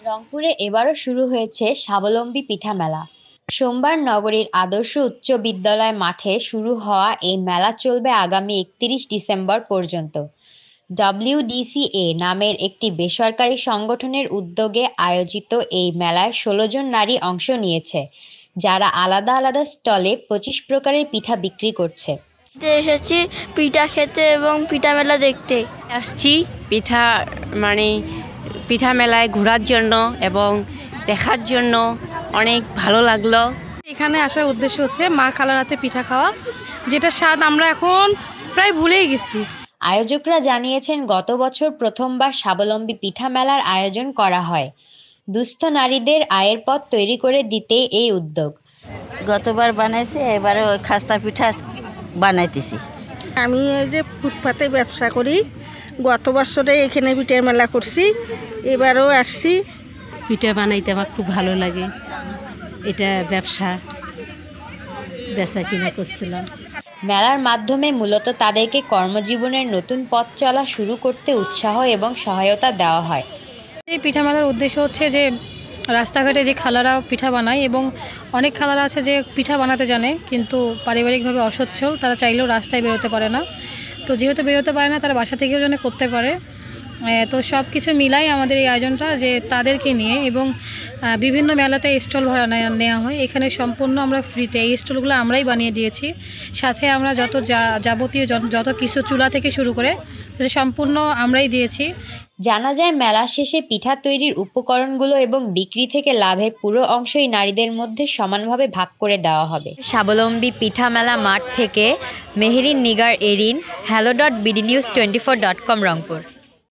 রংপুরে এবারও শুরু হয়েছে স্বাবলম্বী পিঠা মেলা। সোমবার নগরীর আদর্শ উচ্চ বিদ্যালয় মাঠে শুরু হওয়া এই মেলা চলবে আগামী ৩১ ডিসেম্বর পর্যন্ত। ডব্লিউডিসিএ নামের একটি বেসরকারি সংগঠনের উদ্যোগে আয়োজিত এই মেলায় ১৬ জন নারী অংশ নিয়েছে, যারা আলাদা আলাদা স্টলে ২৫ প্রকারের পিঠা বিক্রি করছে। এসেছি পিঠা খেতে এবং পিঠা মেলা দেখতে। আসছি পিঠা মেলায় ঘোরার জন্য এবং দেখার জন্য অনেক ভালো লাগলো। এখানে আসার উদ্দেশ্য হচ্ছে মা খালার হাতে পিঠা খাওয়া, যেটা স্বাদ আমরা এখন প্রায় ভুলেই গেছি। আয়োজকরা জানিয়েছেন, গত বছর প্রথমবার স্বাবলম্বী পিঠা মেলার আয়োজন করা হয়। দুস্থ নারীদের আয়ের পথ তৈরি করে দিতে এই উদ্যোগ। গতবার বানাইছি, এবারে ওই খাস্তা পিঠা বানাইতেছি। আমি এই যে ফুটপাতে ব্যবসা করি, গত বছরে এখানে পিঠার মেলা করছি, এবারও আসছি। পিঠা বানাইতে আমার খুব ভালো লাগে, এটা ব্যবসা বেচা কিনা করছিলাম। মেলার মাধ্যমে মূলত তাদেরকে কর্মজীবনের নতুন পথ চলা শুরু করতে উৎসাহ এবং সহায়তা দেওয়া হয়। এই পিঠা মেলার উদ্দেশ্য হচ্ছে যে রাস্তাঘাটে যে খালারা পিঠা বানায়, এবং অনেক খালারা আছে যে পিঠা বানাতে জানে কিন্তু পারিবারিকভাবে অসচ্ছল, তারা চাইলেও রাস্তায় বেরোতে পারে না। তো যেহেতু বেরোতে পারে না, তারা বাসা থেকেও যেন করতে পারে। তো সব কিছু মিলাই আমাদের এই আয়োজনটা, যে তাদেরকে নিয়ে, এবং বিভিন্ন মেলাতে স্টল ভাড়া নেওয়া হয়। এখানে সম্পূর্ণ আমরা ফ্রিতে এই স্টলগুলো আমরাই বানিয়ে দিয়েছি। সাথে আমরা যাবতীয় যত কিছু চুলা থেকে শুরু করে সম্পূর্ণ আমরাই দিয়েছি। জানা যায়, মেলা শেষে পিঠা তৈরির উপকরণগুলো এবং বিক্রি থেকে লাভের পুরো অংশই নারীদের মধ্যে সমানভাবে ভাগ করে দেওয়া হবে। স্বাবলম্বী পিঠা মেলা মাঠ থেকে মেহেরিন নিগার এরিন, hello.bdnews24.com রংপুর।